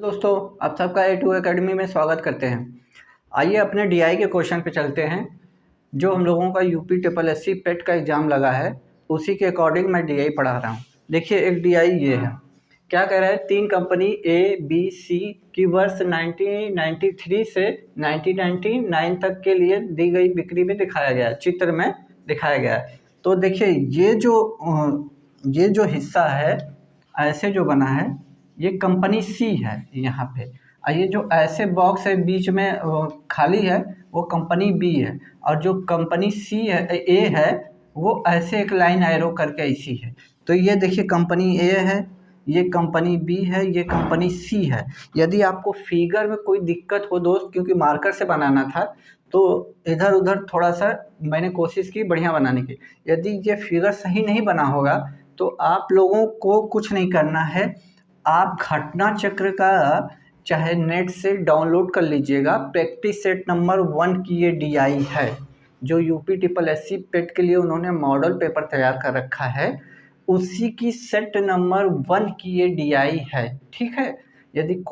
दोस्तों, आप सबका A2 एकेडमी में स्वागत करते हैं। आइए अपने डीआई के क्वेश्चन पे चलते हैं। जो हम लोगों का यूपी ट्रिपल एससी पेट का एग्ज़ाम लगा है उसी के अकॉर्डिंग मैं डीआई पढ़ा रहा हूँ। देखिए, एक डीआई ये है, क्या कह रहा है, 3 कंपनी ए बी सी की वर्ष 1993 से 1999 तक के लिए दी गई बिक्री में दिखाया गया है, चित्र में दिखाया गया है। तो देखिए, ये जो हिस्सा है ऐसे जो बना है ये कंपनी सी है यहाँ पे, और ये जो ऐसे बॉक्स है बीच में खाली है वो कंपनी बी है, और जो कंपनी सी है ए है वो ऐसे एक लाइन एरो करके ऐसी है। तो ये देखिए, कंपनी ए है, ये कंपनी बी है, ये कंपनी सी है। यदि आपको फिगर में कोई दिक्कत हो दोस्त, क्योंकि मार्कर से बनाना था तो इधर उधर थोड़ा सा मैंने कोशिश की बढ़िया बनाने की। यदि ये फिगर सही नहीं बना होगा तो आप लोगों को कुछ नहीं करना है, आप घटना चक्र का चाहे नेट से डाउनलोड कर लीजिएगा। प्रैक्टिस सेट नंबर 1 की ये डीआई है जो यूपी ट्रिपल एससी पेट के लिए उन्होंने मॉडल पेपर तैयार कर रखा है, उसी की सेट नंबर 1 की ये डीआई है। ठीक है, यदि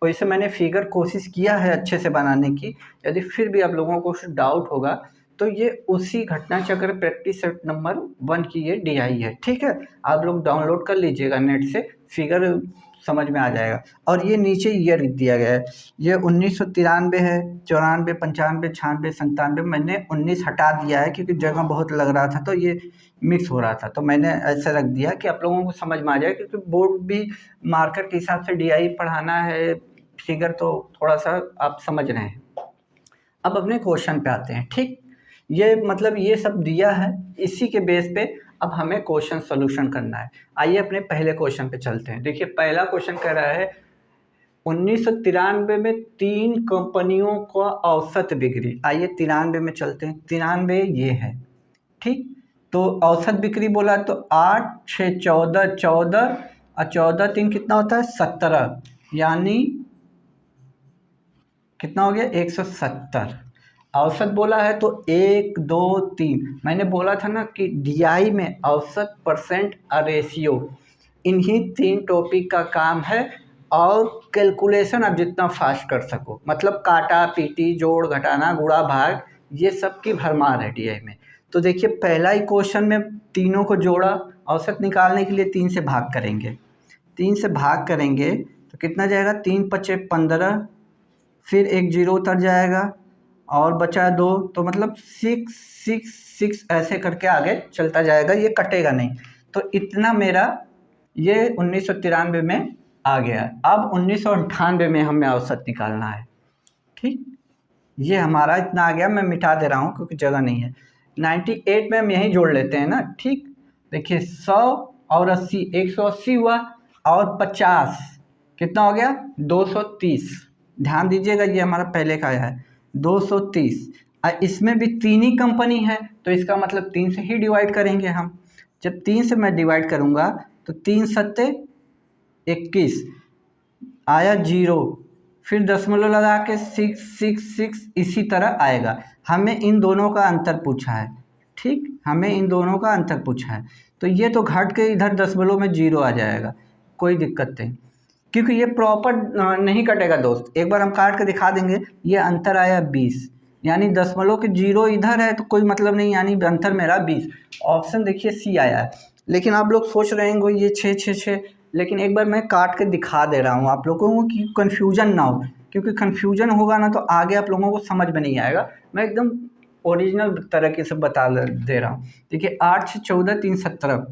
वैसे मैंने फिगर कोशिश किया है अच्छे से बनाने की, यदि फिर भी आप लोगों को कुछ डाउट होगा तो ये उसी घटना चक्र प्रैक्टिस सेट नंबर 1 की ये डीआई है। ठीक है, आप लोग डाउनलोड कर लीजिएगा नेट से, फिगर समझ में आ जाएगा। और ये नीचे ईयर दिया गया है, ये 1993 है, 94, 95, 96, 97। मैंने 19 हटा दिया है क्योंकि जगह बहुत लग रहा था तो ये मिक्स हो रहा था, तो मैंने ऐसे रख दिया कि आप लोगों को समझ में आ जाए, क्योंकि बोर्ड भी मार्कर के हिसाब से डीआई पढ़ाना है, फिगर तो थोड़ा सा आप समझ रहे हैं। अब अपने क्वेश्चन पे आते हैं। ठीक, ये मतलब ये सब दिया है, इसी के बेस पे अब हमें क्वेश्चन सोल्यूशन करना है। आइए अपने पहले क्वेश्चन पे चलते हैं। देखिए, पहला क्वेश्चन कह रहा है 1993 में 3 कंपनियों का औसत बिक्री। आइए 93 में चलते हैं। 93 ये है, ठीक, तो औसत बिक्री बोला तो 8, 6, 14, 14 और 14, 3 कितना होता है 17, यानी कितना हो गया 170। औसत बोला है तो 1, 2, 3। मैंने बोला था ना कि डीआई में औसत, परसेंट और रेशियो, इन्हीं 3 टॉपिक का काम है। और कैलकुलेशन आप जितना फास्ट कर सको, मतलब काटा पीटी, जोड़ घटाना, गुणा भाग, ये सब की भरमार है डीआई में। तो देखिए, पहला ही क्वेश्चन में तीनों को जोड़ा, औसत निकालने के लिए 3 से भाग करेंगे। 3 से भाग करेंगे तो कितना जाएगा, 3 पचे 15, फिर एक 0 उतर जाएगा और बचा 2, तो मतलब 6, 6, 6 ऐसे करके आगे चलता जाएगा, ये कटेगा नहीं। तो इतना मेरा ये 1993 में आ गया। अब 1998 में हमें औसत निकालना है। ठीक, ये हमारा इतना आ गया, मैं मिटा दे रहा हूँ क्योंकि जगह नहीं है। 98 में हम यहीं जोड़ लेते हैं ना। ठीक, देखिए 100 और 80, 180 हुआ, और 50 कितना हो गया 230। ध्यान दीजिएगा, ये हमारा पहले का आया है 230। और इसमें भी 3 ही कंपनी है तो इसका मतलब 3 से ही डिवाइड करेंगे हम। जब 3 से मैं डिवाइड करूँगा तो 3 सत्ते 21 आया 0, फिर दशमलव लगा के 6, 6, 6 इसी तरह आएगा। हमें इन दोनों का अंतर पूछा है। ठीक, हमें इन दोनों का अंतर पूछा है, तो ये तो घट के इधर दशमलव में 0 आ जाएगा, कोई दिक्कत नहीं, क्योंकि ये प्रॉपर नहीं कटेगा दोस्त। एक बार हम काट के दिखा देंगे। ये अंतर आया 20, यानी दशमलव के 0 इधर है तो कोई मतलब नहीं, यानी अंतर मेरा 20। ऑप्शन देखिए सी आया है। लेकिन आप लोग सोच रहे होंगे ये 6, 6, 6, लेकिन एक बार मैं काट के दिखा दे रहा हूँ आप लोगों को कि कन्फ्यूजन ना हो, क्योंकि कन्फ्यूजन होगा ना तो आगे आप लोगों को समझ में नहीं आएगा। मैं एकदम ओरिजिनल तरीके से बता दे रहा हूँ। देखिए, 8, 6, 14, 3, 17,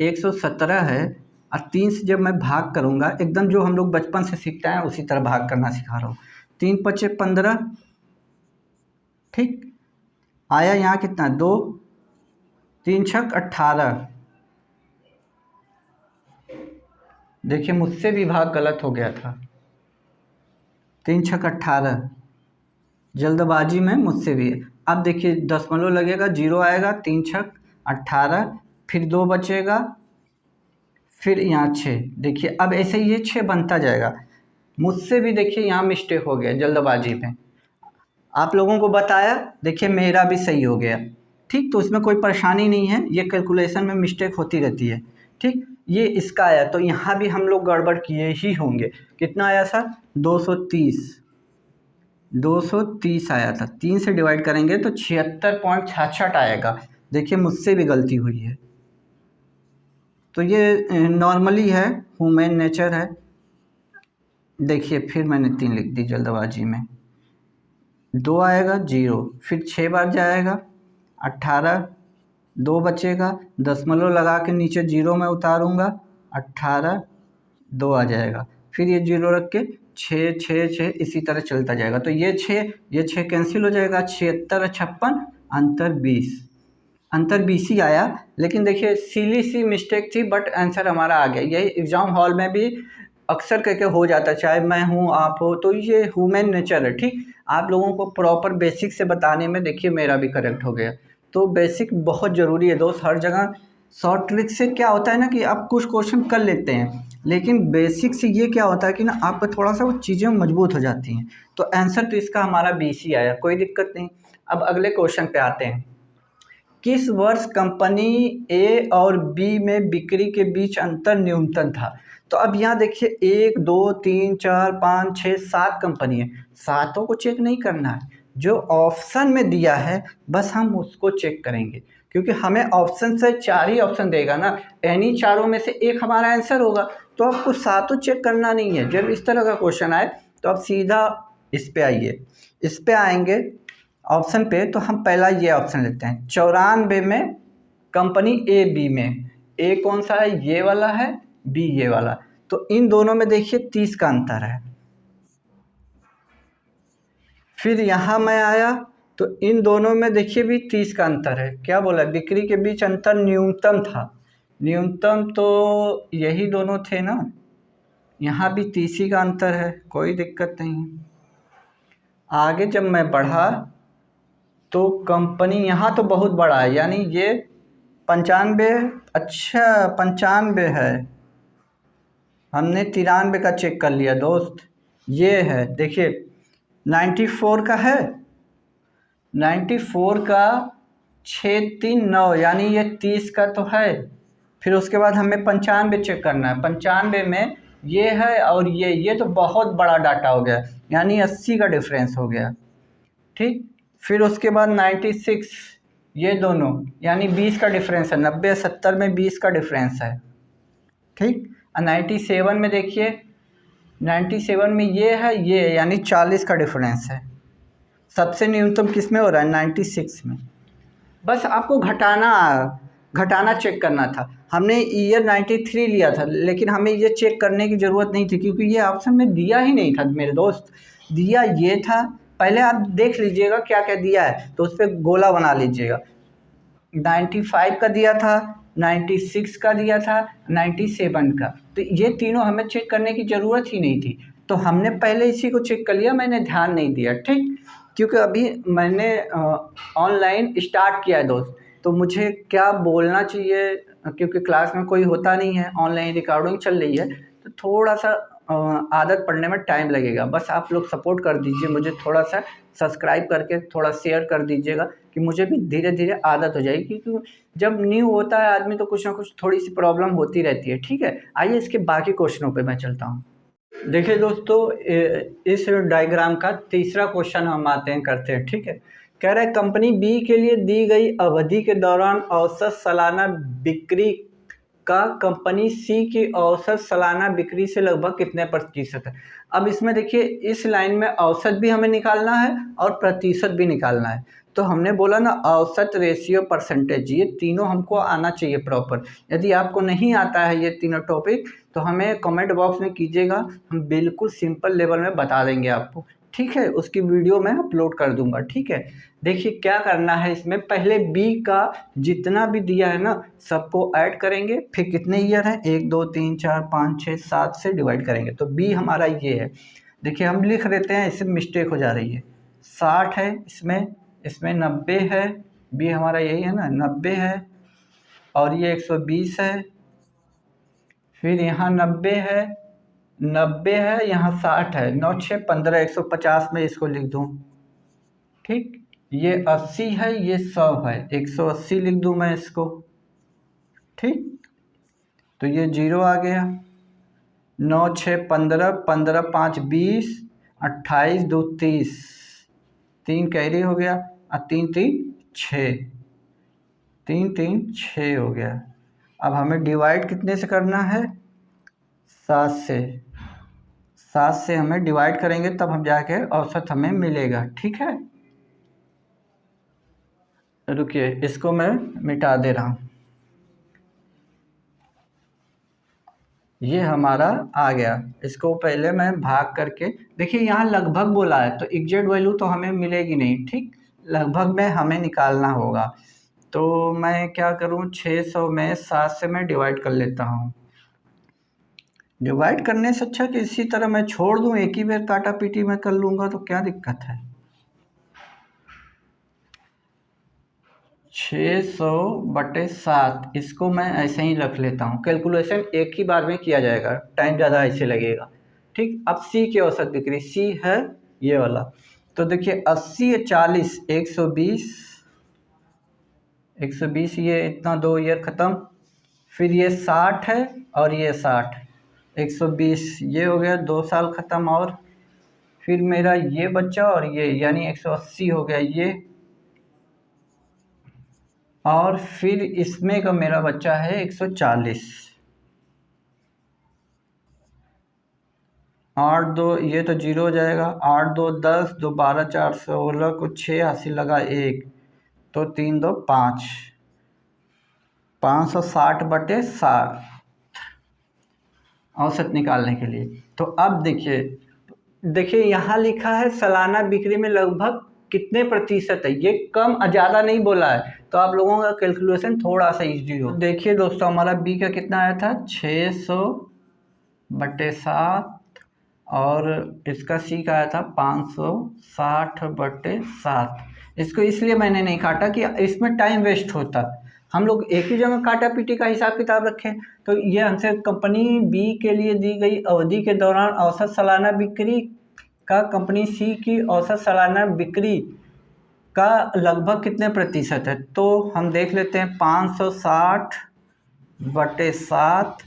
117 है, और 3 से जब मैं भाग करूँगा, एकदम जो हम लोग बचपन से सीखते हैं उसी तरह भाग करना सिखा रहा हूँ। 3 पचे 15, ठीक, आया यहाँ कितना 2, 3 छक 18। देखिए, मुझसे भी भाग गलत हो गया था, 3 छक 18, जल्दबाजी में मुझसे भी। अब देखिए दशमलव लगेगा, 0 आएगा, 3 छक 18, फिर 2 बचेगा, फिर यहाँ 6। देखिए अब ऐसे ये 6 बनता जाएगा। मुझसे भी देखिए यहाँ मिस्टेक हो गया जल्दबाजी में, आप लोगों को बताया, देखिए मेरा भी सही हो गया। ठीक, तो इसमें कोई परेशानी नहीं है, ये कैलकुलेशन में मिस्टेक होती रहती है। ठीक, ये इसका आया, तो यहाँ भी हम लोग गड़बड़ किए ही होंगे। कितना आया था? 230 आया था। 3 से डिवाइड करेंगे तो 76.66 आएगा। देखिए मुझसे भी गलती हुई है, तो ये नॉर्मली है, ह्यूमन नेचर है। देखिए फिर मैंने 3 लिख दी जल्दबाजी में। 2 आएगा 0, फिर 6 बार जाएगा 18, 2 बचेगा, दशमलव लगा के नीचे 0 में उतारूँगा, 18, 2 आ जाएगा, फिर ये 0 रख के 6 6 6 इसी तरह चलता जाएगा। तो ये 6 कैंसिल हो जाएगा, 76 56, अंतर 20 ही आया। लेकिन देखिए सिली सी मिस्टेक थी, बट आंसर हमारा आ गया। यही एग्ज़ाम हॉल में भी अक्सर करके हो जाता है, चाहे मैं हूँ आप हो, तो ये ह्यूमन नेचर है। ठीक, आप लोगों को प्रॉपर बेसिक से बताने में देखिए मेरा भी करेक्ट हो गया। तो बेसिक बहुत ज़रूरी है दोस्त, हर जगह। शॉर्ट ट्रिक से क्या होता है ना कि आप कुछ क्वेश्चन कर लेते हैं, लेकिन बेसिक से ये क्या होता है कि ना आपका थोड़ा सा वो चीज़ें मजबूत हो जाती हैं। तो आंसर तो इसका हमारा 20 ही आया, कोई दिक्कत नहीं। अब अगले क्वेश्चन पे आते हैं। किस वर्ष कंपनी ए और बी में बिक्री के बीच अंतर न्यूनतम था? तो अब यहाँ देखिए 1 2 3 4 5 6 7 कंपनी है, सातों को चेक नहीं करना है। जो ऑप्शन में दिया है बस हम उसको चेक करेंगे, क्योंकि हमें ऑप्शन से 4 ही ऑप्शन देगा ना, यानी चारों में से एक हमारा आंसर होगा। तो आपको सातों चेक करना नहीं है। जब इस तरह का क्वेश्चन आए तो आप सीधा इस पे आइए, इस पे आएंगे ऑप्शन पे, तो हम पहला ये ऑप्शन लेते हैं। 94 में कंपनी ए बी में, ए कौन सा है? ये वाला है, बी ये वाला। तो इन दोनों में देखिए 30 का अंतर है। फिर यहाँ मैं आया तो इन दोनों में देखिए भी 30 का अंतर है। क्या बोला? बिक्री के बीच अंतर न्यूनतम था। न्यूनतम तो यही दोनों थे ना, यहाँ भी 30 ही का अंतर है, कोई दिक्कत नहीं। आगे जब मैं बढ़ा तो कंपनी यहाँ तो बहुत बड़ा है, यानी ये 95, अच्छा 95 है, हमने 93 का चेक कर लिया दोस्त। ये है देखिए 94 का है, 94 का 639, यानी ये 30 का तो है। फिर उसके बाद हमें 95 चेक करना है। 95 में ये है और ये तो बहुत बड़ा डाटा हो गया, यानी 80 का डिफरेंस हो गया। ठीक, फिर उसके बाद 96, ये दोनों यानी 20 का डिफरेंस है। 90 70 में 20 का डिफरेंस है। ठीक, 97 में देखिए 97 में ये है, ये यानी 40 का डिफरेंस है। सबसे न्यूनतम किस में हो रहा है? 96 में। बस आपको घटाना चेक करना था। हमने ईयर 93 लिया था, लेकिन हमें ये चेक करने की ज़रूरत नहीं थी, क्योंकि ये ऑप्शन में दिया ही नहीं था मेरे दोस्त। दिया ये था, पहले आप देख लीजिएगा क्या क्या दिया है, तो उस पर गोला बना लीजिएगा। 95 का दिया था, 96 का दिया था, 97 का, तो ये तीनों हमें चेक करने की ज़रूरत ही नहीं थी। तो हमने पहले इसी को चेक कर लिया, मैंने ध्यान नहीं दिया। ठीक, क्योंकि अभी मैंने ऑनलाइन स्टार्ट किया है दोस्त, तो मुझे क्या बोलना चाहिए, क्योंकि क्लास में कोई होता नहीं है, ऑनलाइन रिकॉर्डिंग चल रही है, तो थोड़ा सा आदत पड़ने में टाइम लगेगा। बस आप लोग सपोर्ट कर दीजिए मुझे, थोड़ा सा सब्सक्राइब करके थोड़ा शेयर कर दीजिएगा, कि मुझे भी धीरे धीरे आदत हो जाएगी। क्योंकि जब न्यू होता है आदमी तो कुछ ना कुछ थोड़ी सी प्रॉब्लम होती रहती है। ठीक है, आइए इसके बाकी क्वेश्चनों पे मैं चलता हूँ। देखिए दोस्तों, इस डायग्राम का तीसरा क्वेश्चन हम आते हैं करते हैं। ठीक है, कह रहा है कंपनी बी के लिए दी गई अवधि के दौरान औसत सालाना बिक्री का कंपनी सी की औसत सालाना बिक्री से लगभग कितने प्रतिशत है। अब इसमें देखिए इस लाइन में औसत भी हमें निकालना है और प्रतिशत भी निकालना है। तो हमने बोला ना औसत, रेशियो, परसेंटेज, ये तीनों हमको आना चाहिए प्रॉपर। यदि आपको नहीं आता है ये तीनों टॉपिक तो हमें कमेंट बॉक्स में कीजिएगा, हम बिल्कुल सिंपल लेवल में बता देंगे आपको। ठीक है, उसकी वीडियो मैं अपलोड कर दूंगा। ठीक है, देखिए क्या करना है इसमें, पहले बी का जितना भी दिया है ना सबको ऐड करेंगे, फिर कितने ईयर हैं 1 2 3 4 5 6 7 से डिवाइड करेंगे, तो बी हमारा ये है। देखिए हम लिख देते हैं, इससे मिस्टेक हो जा रही है। 60 है इसमें 90 है, बी हमारा यही है ना 90 है, और ये 120 है, फिर यहाँ 90 है, 90 है, यहाँ 60 है, 9 6 15, 150 में इसको लिख दूँ। ठीक, ये 80 है, ये 100 है, 180 लिख दूँ मैं इसको। ठीक, तो ये 0 आ गया। 9 6 15, 15 5 20, 28 2 30, 3 कैरी हो गया और 3 3 6, 3 3 6 हो गया। अब हमें डिवाइड कितने से करना है? 7 से। 7 से हमें डिवाइड करेंगे तब हम जाके औसत हमें मिलेगा। ठीक है, रुकिए इसको मैं मिटा दे रहा हूँ। ये हमारा आ गया। इसको पहले मैं भाग करके देखिए, यहाँ लगभग बोला है तो एग्जैक्ट वैल्यू तो हमें मिलेगी नहीं। ठीक, लगभग में हमें निकालना होगा। तो मैं क्या करूँ, 600 में 7 से मैं डिवाइड कर लेता हूँ। डिवाइड करने से अच्छा कि इसी तरह मैं छोड़ दूँ, एक ही बार काटा पीटी में कर लूँगा तो क्या दिक्कत है। 600/7 इसको मैं ऐसे ही रख लेता हूँ। कैलकुलेशन एक ही बार में किया जाएगा, टाइम ज़्यादा ऐसे लगेगा। ठीक, अब सी की औसत बिक्री, सी है ये वाला। तो देखिए 80 40, 120, 120 ये इतना 2 ईयर ख़त्म। फिर ये 60 है और ये 60, 120 ये हो गया 2 साल ख़त्म। और फिर मेरा ये बच्चा और ये यानी 180 हो गया ये। और फिर इसमें का मेरा बच्चा है 140। 8 2 ये तो 0 हो जाएगा। 8 2 10, 2 12 4 16 को 6 80 लगा 1, तो 3 2 5, 560/7 औसत निकालने के लिए। तो अब देखिए यहाँ लिखा है सालाना बिक्री में लगभग कितने प्रतिशत है। ये कम ज़्यादा नहीं बोला है, तो आप लोगों का कैलकुलेशन थोड़ा सा इजी हो। देखिए दोस्तों, हमारा बी का कितना आया था, 600/7, और इसका सी का आया था 560/7। इसको इसलिए मैंने नहीं काटा कि इसमें टाइम वेस्ट होता। हम लोग एक ही जगह काटा पीटी का हिसाब किताब रखें। तो ये हमसे कंपनी बी के लिए दी गई अवधि के दौरान औसत सालाना बिक्री का कंपनी सी की औसत सालाना बिक्री का लगभग कितने प्रतिशत है। तो हम देख लेते हैं 560/7,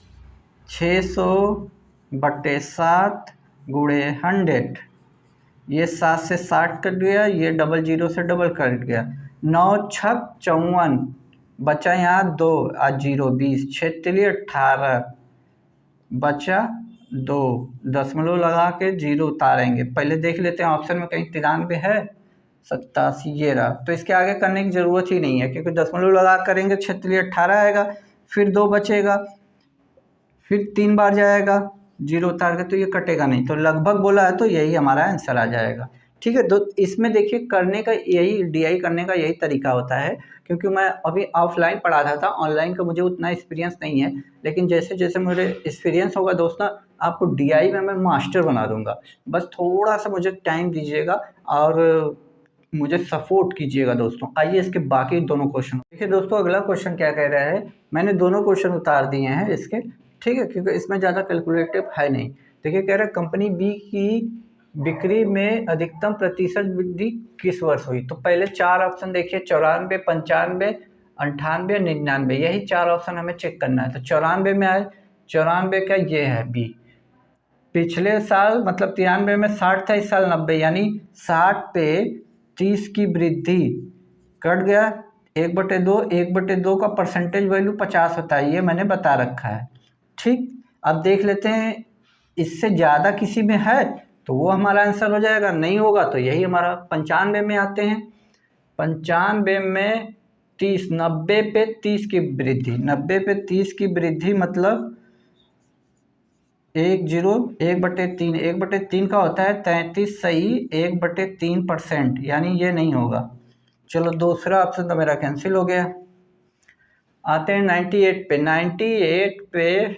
600/7 गुणे 100। ये 7 से 60 कट गया, ये 00 से डबल कट गया। 9 6 54, बचा यहाँ 2 और 0 20, 6×18 बचा 2, दशमलव लगा के 0 उतारेंगे। पहले देख लेते हैं ऑप्शन में कहीं 93 है, 87 ये रहा। तो इसके आगे करने की ज़रूरत ही नहीं है, क्योंकि दशमलव लगा करेंगे 6×18 आएगा, फिर 2 बचेगा, फिर 3 बार जाएगा 0 उतार के, तो ये कटेगा नहीं। तो लगभग बोला है तो यही हमारा आंसर आ जाएगा। ठीक है, तो इसमें देखिए करने का यही डीआई करने का यही तरीका होता है। क्योंकि मैं अभी ऑफलाइन पढ़ाता था, ऑनलाइन का मुझे उतना एक्सपीरियंस नहीं है, लेकिन जैसे जैसे मुझे एक्सपीरियंस होगा दोस्तों, आपको डीआई में मैं मास्टर बना दूंगा। बस थोड़ा सा मुझे टाइम दीजिएगा और मुझे सपोर्ट कीजिएगा दोस्तों। आइए इसके बाकी दोनों क्वेश्चन देखिए दोस्तों। अगला क्वेश्चन क्या कह रहा है, मैंने दोनों क्वेश्चन उतार दिए हैं इसके, ठीक है, क्योंकि इसमें ज़्यादा कैलकुलेटिव है नहीं। देखिए कह रहा है कंपनी बी की बिक्री में अधिकतम प्रतिशत वृद्धि किस वर्ष हुई। तो पहले 4 ऑप्शन देखिए, 94, 95, 98, 99, यही 4 ऑप्शन हमें चेक करना है। तो 94 में आए, 94 का ये है बी। पिछले साल मतलब 93 में 60 था, इस साल 90, यानी 60 पे 30 की वृद्धि कट गया। 1/2, 1/2 का परसेंटेज वैल्यू 50 होता है, ये मैंने बता रखा है। ठीक, अब देख लेते हैं इससे ज़्यादा किसी में है तो वो हमारा आंसर हो जाएगा, नहीं होगा तो यही हमारा। 95 में आते हैं, 95 में 30, 90 पे 30 की वृद्धि, 90 पे 30 की वृद्धि मतलब 1/3, 1/3 का होता है 33 सही 1/3%, यानी ये नहीं होगा। चलो दूसरा ऑप्शन तो मेरा कैंसिल हो गया। आते हैं 98 पे, 98 पे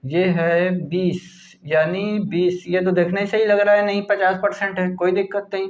ये है 20, यानी 20, ये तो देखने से ही लग रहा है नहीं 50% है, कोई दिक्कत नहीं।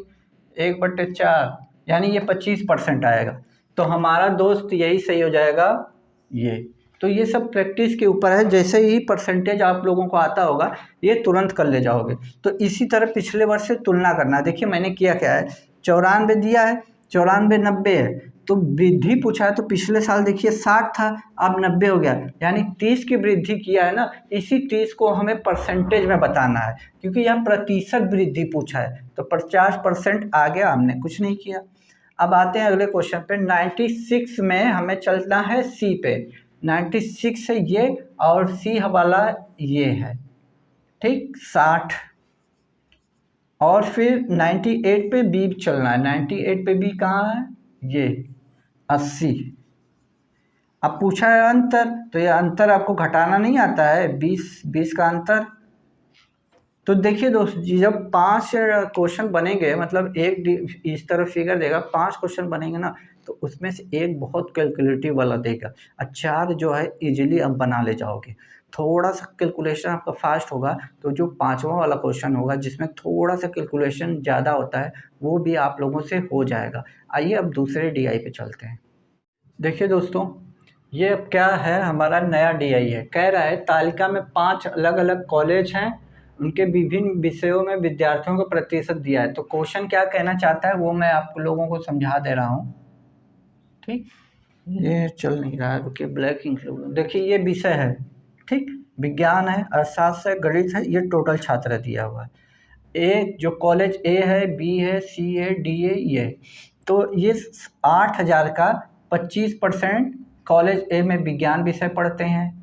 1/4 यानी ये 25% आएगा। तो हमारा दोस्त यही सही हो जाएगा ये। तो ये सब प्रैक्टिस के ऊपर है, जैसे ही परसेंटेज आप लोगों को आता होगा ये तुरंत कर ले जाओगे। तो इसी तरह पिछले वर्ष से तुलना करना। देखिए मैंने किया क्या है, 94 दिया है, 94 90 है, तो वृद्धि पूछा है तो पिछले साल देखिए 60 था, अब 90 हो गया, यानी 30 की वृद्धि किया है ना। इसी 30 को हमें परसेंटेज में बताना है, क्योंकि यहाँ प्रतिशत वृद्धि पूछा है, तो 50% आ गया, हमने कुछ नहीं किया। अब आते हैं अगले क्वेश्चन पे। 96 में हमें चलना है सी पे। 96 है ये और सी वाला ये है, ठीक, 60। और फिर 98 पे बी चलना है। 98 पे बी कहाँ है, ये 80। अब पूछा है अंतर, तो ये अंतर आपको घटाना नहीं आता है, 20 का अंतर। तो देखिए दोस्त जी, जब 5 क्वेश्चन बनेंगे, मतलब एक इस तरह फिगर देगा, 5 क्वेश्चन बनेंगे ना, तो उसमें से एक बहुत कैलकुलेटिव वाला देगा, 4 जो है इजीली आप बना ले जाओगे। थोड़ा सा कैलकुलेशन आपका फास्ट होगा, तो जो 5वां वाला क्वेश्चन होगा जिसमें थोड़ा सा कैलकुलेशन ज़्यादा होता है, वो भी आप लोगों से हो जाएगा। आइए अब दूसरे DI पे चलते हैं। देखिए दोस्तों, ये अब क्या है, हमारा नया DI है। कह रहा है तालिका में 5 अलग अलग कॉलेज हैं, उनके विभिन्न विषयों में विद्यार्थियों को प्रतिशत दिया है। तो क्वेश्चन क्या कहना चाहता है वो मैं आप लोगों को समझा दे रहा हूँ, ठीक। ये चल नहीं रहा है, रुकिए, ब्लैक इंक्लूड। देखिए ये विषय है, ठीक, विज्ञान है, अर्थशास्त्र है, गणित है, ये टोटल छात्र दिया हुआ है। ए जो कॉलेज ए है, बी है, सी है, डी है, ये। तो ये 8000 का 25% कॉलेज ए में विज्ञान विषय पढ़ते हैं।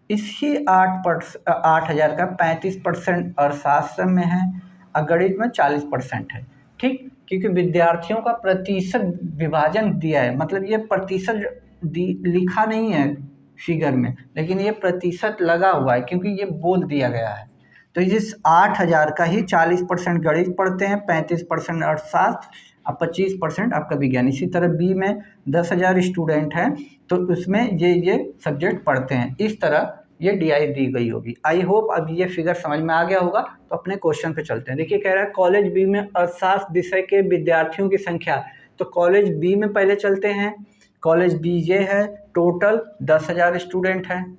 इसी 8000 का 35% अर्थशास्त्र में है और गणित में 40% है, ठीक। क्योंकि विद्यार्थियों का प्रतिशत विभाजन दिया है, मतलब ये प्रतिशत लिखा नहीं है फिगर में, लेकिन ये प्रतिशत लगा हुआ है क्योंकि ये बोल दिया गया है। तो इस 8000 का ही 40% गणित पढ़ते हैं, 35% अर्थशास्त्र और 25% आपका विज्ञान। इसी तरह बी में 10,000 स्टूडेंट हैं, तो उसमें ये सब्जेक्ट पढ़ते हैं। इस तरह ये DI दी गई होगी। आई होप अब ये फिगर समझ में आ गया होगा। तो अपने क्वेश्चन पे चलते हैं। देखिए कह रहा है कॉलेज बी में अर्थशास्त्र विषय के विद्यार्थियों की संख्या। तो कॉलेज बी में पहले चलते हैं। कॉलेज बी ये है, टोटल 10,000 स्टूडेंट हैं,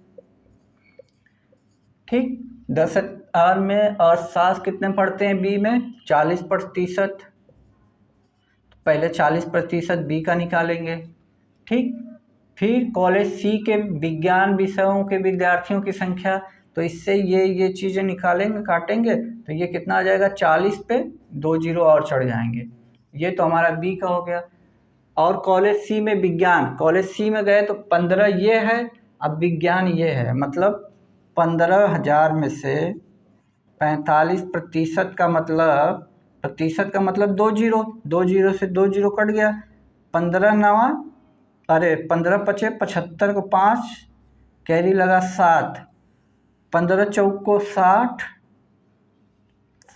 ठीक। 10,000 में अर्थशास्त्र कितने पढ़ते हैं बी में, 40%। पहले 40% बी का निकालेंगे, ठीक। फिर कॉलेज सी के विज्ञान विषयों के विद्यार्थियों की संख्या, तो इससे ये चीज़ें निकालेंगे, काटेंगे, तो ये कितना आ जाएगा, 40 पे 2 जीरो और चढ़ जाएंगे। ये तो हमारा बी का हो गया। और कॉलेज सी में विज्ञान, कॉलेज सी में गए तो 15 ये है, अब विज्ञान ये है, मतलब 15,000 में से 45% का मतलब, प्रतिशत का मतलब 2 जीरो, 2 जीरो से 2 जीरो कट गया। 15 पचे 75 को 5 कैरी लगा 7, 15 चौक को 60,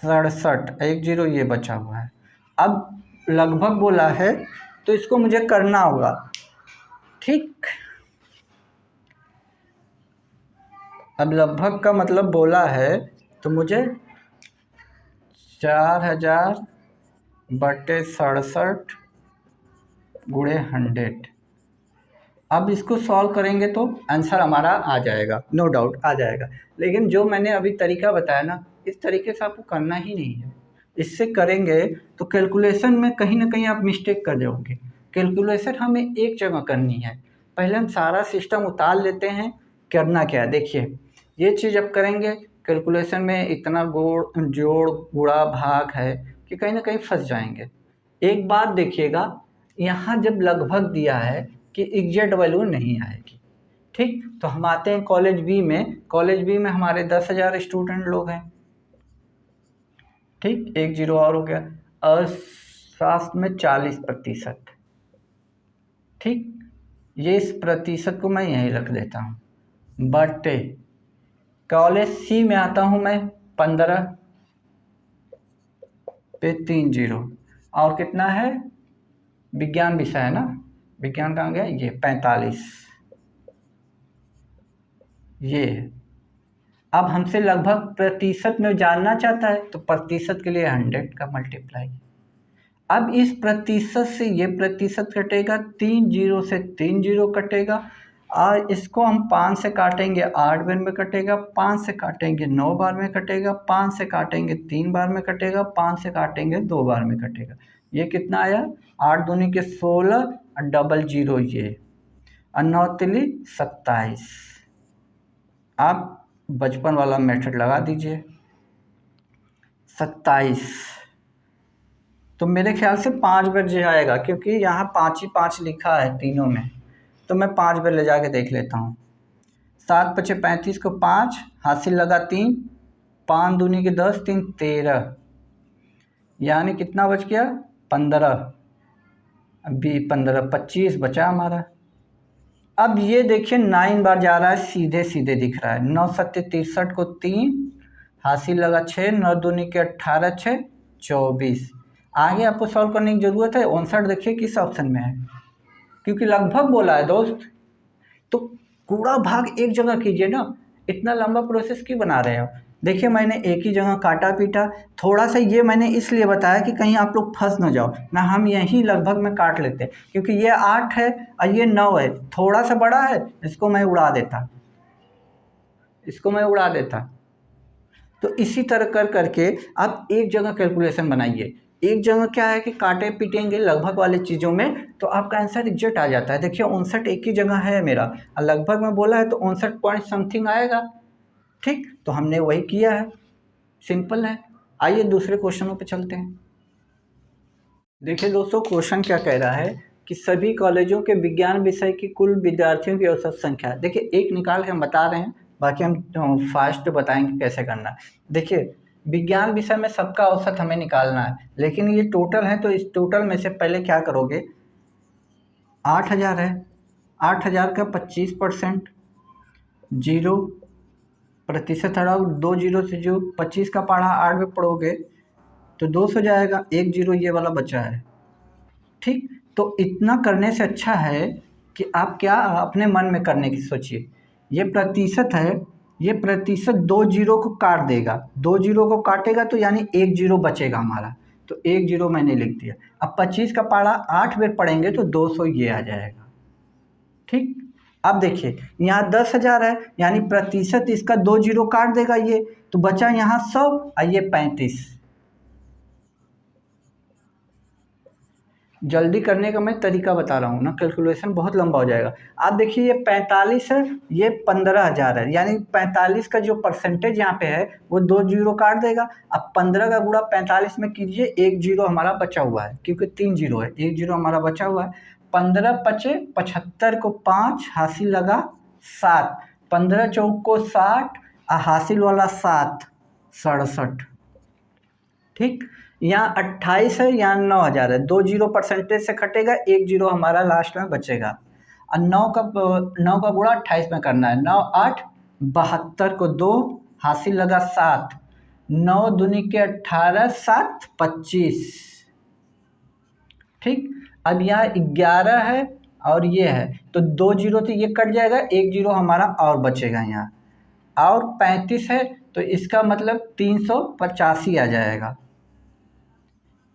67, 1 जीरो ये बचा हुआ है। अब लगभग बोला है तो इसको मुझे करना होगा, ठीक। अब लगभग का मतलब बोला है तो मुझे 4000 बटे 67 गुणे 100। अब इसको सॉल्व करेंगे तो आंसर हमारा आ जाएगा, नो डाउट आ जाएगा। लेकिन जो मैंने अभी तरीका बताया ना, इस तरीके से आपको करना ही नहीं है। इससे करेंगे तो कैलकुलेशन में कहीं ना कहीं आप मिस्टेक कर जाओगे। कैलकुलेशन हमें एक जगह करनी है। पहले हम सारा सिस्टम उतार लेते हैं। करना क्या है, देखिए ये चीज़ अब करेंगे। कैलकुलेशन में इतना जोड़ गुणा भाग है कि कहीं ना कहीं फंस जाएंगे। एक बात देखिएगा, यहाँ जब लगभग दिया है कि एग्जैक्ट वैल्यू नहीं आएगी, ठीक। तो हम आते हैं कॉलेज बी में। कॉलेज बी में हमारे 10,000 स्टूडेंट लोग हैं, ठीक, 1 जीरो और हो गया। अर्थशास्त्र में 40%, ठीक। ये इस प्रतिशत को मैं यहीं रख देता हूँ, बटे कॉलेज सी में आता हूँ मैं 15 पे 3 जीरो, और कितना है, विज्ञान विषय है ना, विज्ञान कहाँ गया, ये 45 ये। अब हमसे लगभग प्रतिशत में जानना चाहता है, तो प्रतिशत के लिए 100 का मल्टीप्लाई। अब इस प्रतिशत से ये प्रतिशत कटेगा, 3 जीरो से 3 जीरो कटेगा, और इसको हम 5 से काटेंगे 8 बार में कटेगा, 5 से काटेंगे 9 बार में कटेगा, 5 से काटेंगे 3 बार में कटेगा, 5 से काटेंगे 2 बार में कटेगा। ये कितना आया 8 दूनी के 16 और डबल जीरो ये और 9 तिली 27। आप बचपन वाला मेथड लगा दीजिए 27। तो मेरे ख्याल से 5 बार जो आएगा, क्योंकि यहाँ 5 ही 5 लिखा है तीनों में, तो मैं 5 बार ले जाके देख लेता हूँ। 7 पचे 35 को 5 हासिल लगा 3, 5 दूनी के 10 3 13, यानी कितना बच गया 15। अभी 15 25 बचा हमारा। अब ये देखिए 9 बार जा रहा है, सीधे सीधे दिख रहा है। 9 सत्ते 63 को 3 हासिल लगा 6, 9 दूनी के 18 6 24। आगे आपको सॉल्व करने की ज़रूरत है। 59 देखिए किस ऑप्शन में है, क्योंकि लगभग बोला है दोस्त। तो पूरा भाग एक जगह कीजिए ना, इतना लंबा प्रोसेस क्यों बना रहे हो। देखिए मैंने एक ही जगह काटा पीटा, थोड़ा सा ये मैंने इसलिए बताया कि कहीं आप लोग फंस ना जाओ ना। हम यही लगभग में काट लेते हैं, क्योंकि ये 8 है और ये 9 है, थोड़ा सा बड़ा है, इसको मैं उड़ा देता। तो इसी तरह कर करके आप एक जगह कैलकुलेशन बनाइए। एक जगह क्या है कि काटे पीटेंगे लगभग वाले चीज़ों में, तो आपका आंसर एग्जैक्ट आ जाता है। देखिए 59 एक ही जगह है मेरा, और लगभग में बोला है तो 59 पॉइंट समथिंग आएगा। ठीक, तो हमने वही किया है, सिंपल है। आइए दूसरे क्वेश्चनों पे चलते हैं। देखिए दोस्तों, क्वेश्चन क्या कह रहा है कि सभी कॉलेजों के विज्ञान विषय की कुल विद्यार्थियों की औसत संख्या। देखिए एक निकाल के हम बता रहे हैं, बाकी हम फास्ट बताएंगे कैसे करना है। देखिए विज्ञान विषय में सबका औसत हमें निकालना है, लेकिन ये टोटल है, तो इस टोटल में से पहले क्या करोगे, 8000 है, 8000 का 25%, 0% हटाओ, 2 जीरो से जो 25 का पढ़ा 8 में पढ़ोगे तो 200 जाएगा, 1 जीरो ये वाला बचा है। ठीक, तो इतना करने से अच्छा है कि आप क्या अपने मन में करने की सोचिए। ये प्रतिशत है, ये प्रतिशत 2 जीरो को काट देगा, 2 जीरो को काटेगा तो यानी 1 जीरो बचेगा हमारा, तो 1 जीरो मैंने लिख दिया। अब 25 का पढ़ा 8 बार पढ़ेंगे तो 200 ये आ जाएगा। ठीक, अब देखिए यहाँ 10,000 है, यानी प्रतिशत इसका 2 जीरो काट देगा ये, तो बचा यहाँ 100 और ये 35। जल्दी करने का मैं तरीका बता रहा हूँ ना, कैलकुलेशन बहुत लंबा हो जाएगा। आप देखिए ये 45 है, ये 15,000 है, यानी 45 का जो परसेंटेज यहाँ पे है वो 2 जीरो काट देगा। अब 15 का गुणा 45 में कीजिए, 1 जीरो हमारा बचा हुआ है, क्योंकि 3 जीरो है, 1 जीरो हमारा बचा हुआ है। 15 पचे 75 को 5 हासिल लगा 7, 15 चौक को 60 हासिल वाला 7 67। ठीक, यहाँ 28 है, यहाँ 9000 है, 2 जीरो परसेंटेज से कटेगा, 1 जीरो हमारा लास्ट में बचेगा। और 9 का गुणा 28 में करना है, 9 8 72 को 2 हासिल लगा 7, 9 दूनी के 18 7 25। ठीक, अब यहाँ 11 है और ये है, तो 2 जीरो तो ये कट जाएगा, 1 जीरो हमारा और बचेगा यहाँ, और 35 है तो इसका मतलब 385 आ जाएगा।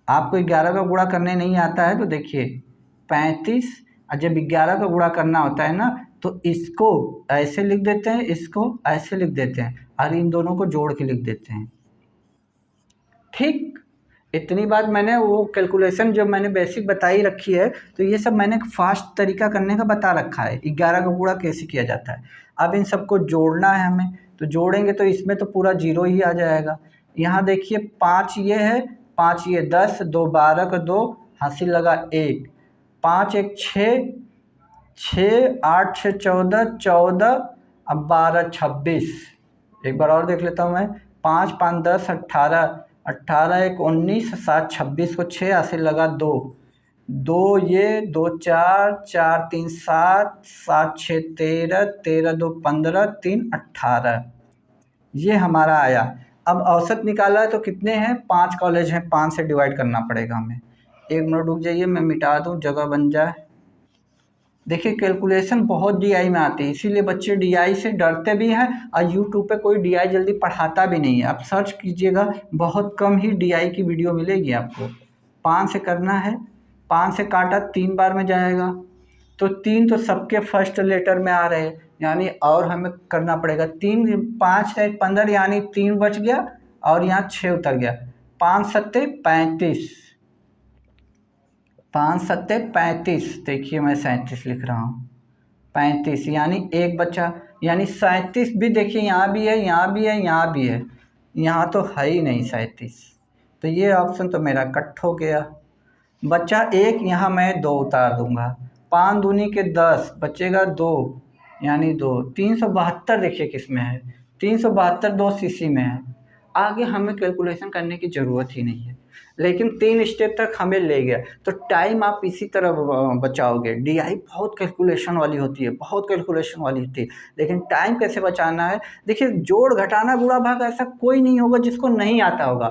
आपको 11 का गुणा करने नहीं आता है तो देखिए 35, और जब 11 का गुणा करना होता है ना तो इसको ऐसे लिख देते हैं, इसको ऐसे लिख देते हैं, और इन दोनों को जोड़ के लिख देते हैं। ठीक, इतनी बात मैंने वो कैलकुलेशन जब मैंने बेसिक बताई रखी है, तो ये सब मैंने फास्ट तरीका करने का बता रखा है, 11 का गुणा कैसे किया जाता है। अब इन सबको जोड़ना है हमें, तो जोड़ेंगे तो इसमें तो पूरा जीरो ही आ जाएगा। यहाँ देखिए 5 ये है, 5 ये 10, 2 12 का 2 हासिल लगा 1, 5 1 6, 6 8 6 14, 14 अब 12 26। एक बार और देख लेता हूँ मैं, 5 5 10 18, 18 1 19, 7 26 को 6 हासिल लगा 2, 2 ये 2 4 4 3 7, 7 6 13, 13 2 15, 3 18, ये हमारा आया। अब औसत निकाला है तो कितने हैं, 5 कॉलेज हैं, 5 से डिवाइड करना पड़ेगा हमें। 1 मिनट रुक जाइए, मैं मिटा दूँ, जगह बन जाए। देखिए कैलकुलेशन बहुत डीआई में आती है, इसीलिए बच्चे डीआई से डरते भी हैं, और यूट्यूब पे कोई डीआई जल्दी पढ़ाता भी नहीं है। आप सर्च कीजिएगा, बहुत कम ही डीआई की वीडियो मिलेगी आपको। 5 से करना है, 5 से काटा 3 बार में जाएगा, तो 3 तो सबके फर्स्ट लेटर में आ रहे हैं, यानी और हमें करना पड़ेगा 3 5 से 15, यानी 3 बच गया और यहाँ 6 उतर गया, 5 सत्ते 35, 5 सत्ते 35, देखिए मैं 37 लिख रहा हूँ, 35 यानी एक बचा, यानी 37 भी देखिए यहाँ भी है, यहाँ भी है, यहाँ भी है, यहाँ तो है ही नहीं 37, तो ये ऑप्शन तो मेरा कट हो गया। बचा एक, यहाँ मैं 2 उतार दूंगा, 5 दूनी के 10, बचेगा 2 यानी 2, 372 देखिए किस में है, 372 2 सीसी में है। आगे हमें कैलकुलेशन करने की ज़रूरत ही नहीं है, लेकिन 3 स्टेप तक हमें ले गया, तो टाइम आप इसी तरह बचाओगे। डीआई बहुत कैलकुलेशन वाली होती है, बहुत कैलकुलेशन वाली होती है, लेकिन टाइम कैसे बचाना है, देखिए जोड़ घटाना गुणा भाग ऐसा कोई नहीं होगा जिसको नहीं आता होगा।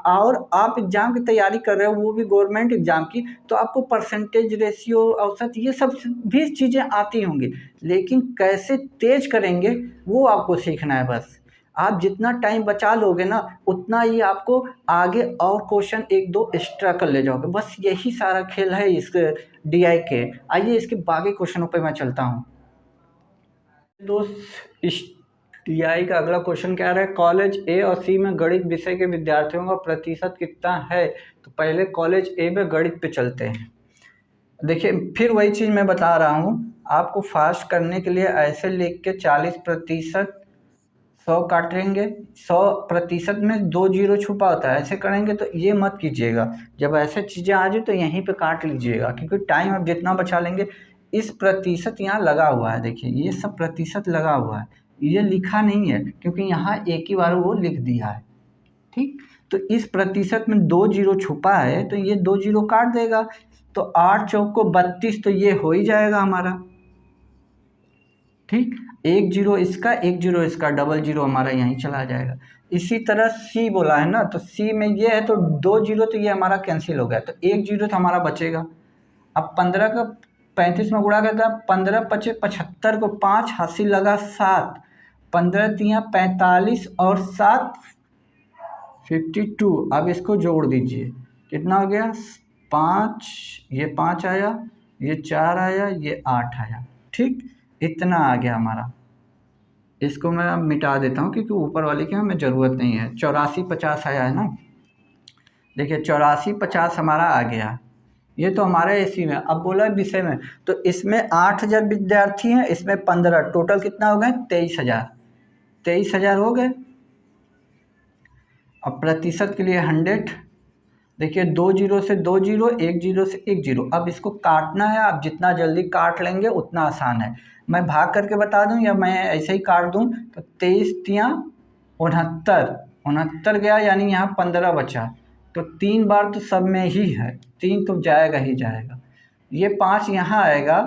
और आप एग्ज़ाम की तैयारी कर रहे हो, वो भी गवर्नमेंट एग्ज़ाम की, तो आपको परसेंटेज, रेशियो, औसत, ये सब भी चीज़ें आती होंगी, लेकिन कैसे तेज करेंगे वो आपको सीखना है। बस आप जितना टाइम बचा लोगे ना, उतना ही आपको आगे और क्वेश्चन 1-2 एक्स्ट्रा कर ले जाओगे। बस यही सारा खेल है इस डीआई के। आइए इसके बाकी क्वेश्चनों पे मैं चलता हूँ। दोस्त, इस डीआई का अगला क्वेश्चन क्या रहा है, कॉलेज ए और सी में गणित विषय के विद्यार्थियों का प्रतिशत कितना है। तो पहले कॉलेज ए में गणित पे चलते हैं। देखिए फिर वही चीज़ मैं बता रहा हूँ, आपको फास्ट करने के लिए ऐसे लिख के 40% 100 काटेंगे, 100% में 2 जीरो छुपा होता है, ऐसे करेंगे तो ये मत कीजिएगा। जब ऐसे चीज़ें आ जाए तो यहीं पे काट लीजिएगा, क्योंकि टाइम आप जितना बचा लेंगे। इस प्रतिशत यहाँ लगा हुआ है, देखिए ये सब प्रतिशत लगा हुआ है, ये लिखा नहीं है क्योंकि यहाँ एक ही बार वो लिख दिया है। ठीक, तो इस प्रतिशत में 2 जीरो छुपा है, तो ये 2 जीरो काट देगा, तो 8 चौक को 32, तो ये हो ही जाएगा हमारा। ठीक, 1 जीरो इसका, 1 जीरो इसका, डबल जीरो हमारा यहीं चला जाएगा। इसी तरह सी बोला है ना, तो सी में ये है, तो 2 जीरो तो ये हमारा कैंसिल हो गया, तो 1 जीरो तो हमारा बचेगा। अब 15 का 35 में गुणा करता, 15 पचे 75 को 5 हासिल लगा 7, 15 तियाँ 45 और 7 52। अब इसको जोड़ दीजिए, कितना हो गया, 5, ये 5 आया, ये 4 आया, ये 8 आया। ठीक, इतना आ गया हमारा। इसको मैं अब मिटा देता हूँ क्योंकि ऊपर वाले की हमें ज़रूरत नहीं है। 84-50 आया है ना, देखिए 84-50 हमारा आ गया। ये तो हमारे इसी में। अब बोला विषय में, तो इसमें 8000 विद्यार्थी हैं, इसमें 15, टोटल कितना हो गए, 23,000। 23,000 हो गए। अब प्रतिशत के लिए 100, देखिए 2 जीरो से 2 जीरो, 1 जीरो से 1 जीरो। अब इसको काटना है, आप जितना जल्दी काट लेंगे उतना आसान है। मैं भाग करके बता दूं या मैं ऐसे ही काट दूं, तो 23 तियाँ 69, 69 गया, यानी यहाँ 15 बचा, तो 3 बार तो सब में ही है, 3 तो जाएगा ही जाएगा। ये 5 यहाँ आएगा,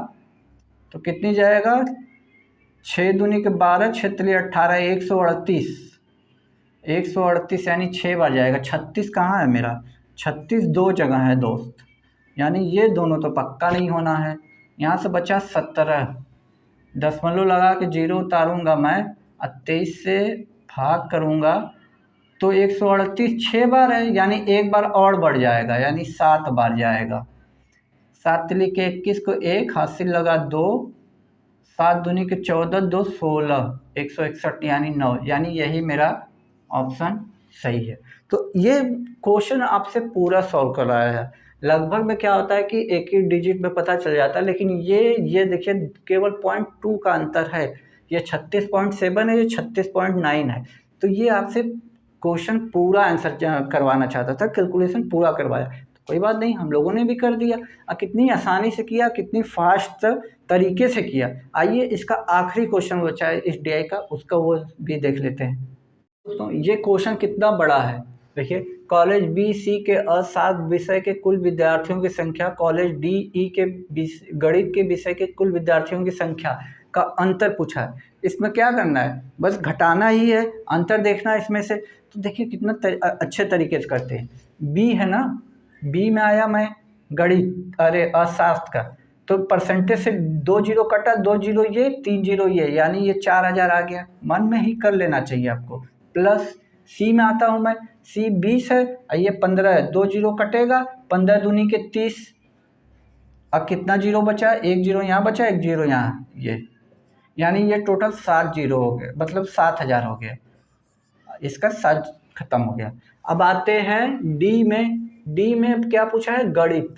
तो कितनी जाएगा, 6 दूनी के 12, 6 तिली 18, 138, 138 यानी 6 बार जाएगा। 36 कहाँ है मेरा, 36 2 जगह है दोस्त, यानी ये दोनों तो पक्का नहीं होना है। यहाँ से बचा 17, दशमलव लगा के 0 उतारूँगा मैं, और 23 से भाग करूँगा, तो 138 6 बार है, यानी एक बार और बढ़ जाएगा, यानी 7 बार जाएगा। 7 तिली के 21 को 1 हासिल लगा 2, 7 दूनी के 14, 2 16, 161 यानी 9, यानी यही मेरा ऑप्शन सही है। तो ये क्वेश्चन आपसे पूरा सॉल्व कराया है। लगभग में क्या होता है कि एक ही डिजिट में पता चल जाता है, लेकिन ये देखिए केवल 0.2 का अंतर है। ये 36.7 है, ये 36.9 है। तो ये आपसे क्वेश्चन पूरा आंसर करवाना चाहता था, कैलकुलेशन पूरा करवाया, तो कोई बात नहीं, हम लोगों ने भी कर दिया। और कितनी आसानी से किया, कितनी फास्ट तरीके से किया। आइए इसका आखिरी क्वेश्चन बचा है इस डीआई का, उसका वो भी देख लेते हैं। दोस्तों ये क्वेश्चन कितना बड़ा है, देखिए कॉलेज बी सी के 7 विषय के कुल विद्यार्थियों की संख्या, कॉलेज डी ई के गणित के विषय के कुल विद्यार्थियों की संख्या का अंतर पूछा है। इसमें क्या करना है, बस घटाना ही है, अंतर देखना है इसमें से। तो देखिए कितना अच्छे तरीके से करते हैं। बी है ना, बी में आया मैं गणित, अरे अर्थशास्त्र का, तो परसेंटेज से 2 जीरो कटा, 2 जीरो ये, 3 जीरो ये, यानी ये 4000 आ गया। मन में ही कर लेना चाहिए आपको। प्लस सी में आता हूँ मैं, सी 20 है और ये 15 है, 2 जीरो कटेगा, 15 दूनी के 30। अब कितना जीरो बचा, 1 जीरो यहाँ बचा, 1 जीरो यहाँ, ये यानी ये टोटल 7 जीरो हो गए, मतलब 7000 हो गया। इसका 7 खत्म हो गया। अब आते हैं डी में। डी में क्या पूछा है, गणित।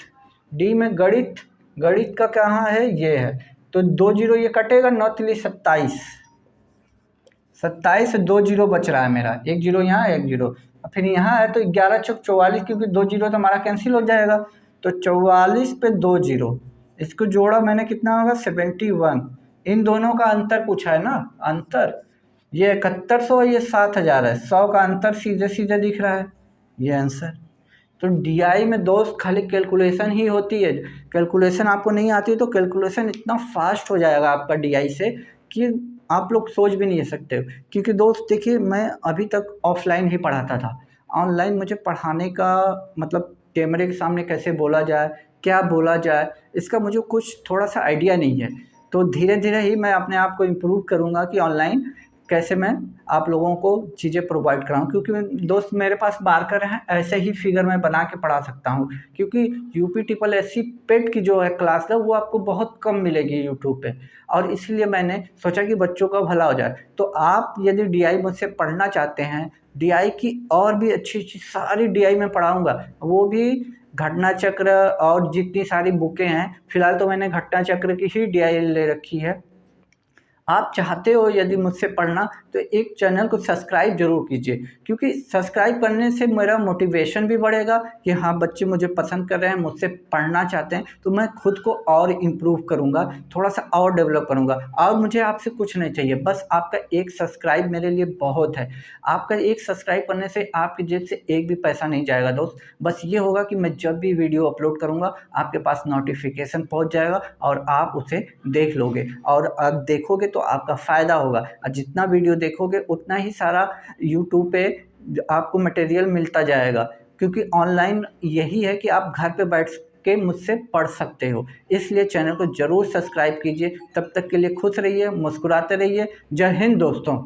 डी में गणित, गणित का कहाँ है, ये है, तो 2 जीरो ये कटेगा, 9 तिली 27, 27 से 2 जीरो बच रहा है मेरा, 1 जीरो यहाँ 1 जीरो, फिर यहाँ है तो 11 चौक 44, क्योंकि 2 जीरो तो हमारा कैंसिल हो जाएगा, तो 44 पे 2 जीरो, इसको जोड़ा मैंने कितना होगा 71। इन दोनों का अंतर पूछा है ना, अंतर ये 7100 ये 7000 है, 100 का अंतर सीधे सीधे दिख रहा है, ये आंसर। तो डीआई में दोस्त खाली कैलकुलेशन ही होती है, कैलकुलेशन आपको नहीं आती तो कैलकुलेशन इतना फास्ट हो जाएगा आपका डीआई से कि आप लोग सोच भी नहीं सकते हो। क्योंकि दोस्त देखिए, मैं अभी तक ऑफलाइन ही पढ़ाता था, ऑनलाइन मुझे पढ़ाने का मतलब कैमरे के सामने कैसे बोला जाए, क्या बोला जाए, इसका मुझे कुछ थोड़ा सा आइडिया नहीं है। तो धीरे धीरे ही मैं अपने आप को इम्प्रूव करूँगा कि ऑनलाइन कैसे मैं आप लोगों को चीज़ें प्रोवाइड कराऊँ, क्योंकि दोस्त मेरे पास मार्कर हैं, ऐसे ही फिगर मैं बना के पढ़ा सकता हूँ। क्योंकि यूपी ट्रिपल एससी पेट की जो है क्लास है वो आपको बहुत कम मिलेगी यूट्यूब पे, और इसलिए मैंने सोचा कि बच्चों का भला हो जाए। तो आप यदि डीआई मुझसे पढ़ना चाहते हैं, डीआई की और भी अच्छी अच्छी सारी डीआई मैं पढ़ाऊँगा, वो भी घटना चक्र और जितनी सारी बुकें हैं, फिलहाल तो मैंने घटना चक्र की ही डीआई ले रखी है। आप चाहते हो यदि मुझसे पढ़ना तो एक चैनल को सब्सक्राइब जरूर कीजिए, क्योंकि सब्सक्राइब करने से मेरा मोटिवेशन भी बढ़ेगा कि हाँ बच्चे मुझे पसंद कर रहे हैं, मुझसे पढ़ना चाहते हैं, तो मैं खुद को और इम्प्रूव करूँगा, थोड़ा सा और डेवलप करूँगा। और मुझे आपसे कुछ नहीं चाहिए, बस आपका एक सब्सक्राइब मेरे लिए बहुत है। आपका एक सब्सक्राइब करने से आपकी जेब से एक भी पैसा नहीं जाएगा दोस्त, बस ये होगा कि मैं जब भी वीडियो अपलोड करूँगा आपके पास नोटिफिकेशन पहुँच जाएगा और आप उसे देख लोगे, और अब देखोगे तो आपका फ़ायदा होगा, और जितना वीडियो देखोगे उतना ही सारा यूट्यूब पे आपको मटेरियल मिलता जाएगा। क्योंकि ऑनलाइन यही है कि आप घर पे बैठ के मुझसे पढ़ सकते हो, इसलिए चैनल को ज़रूर सब्सक्राइब कीजिए। तब तक के लिए खुश रहिए, मुस्कुराते रहिए। जय हिंद दोस्तों।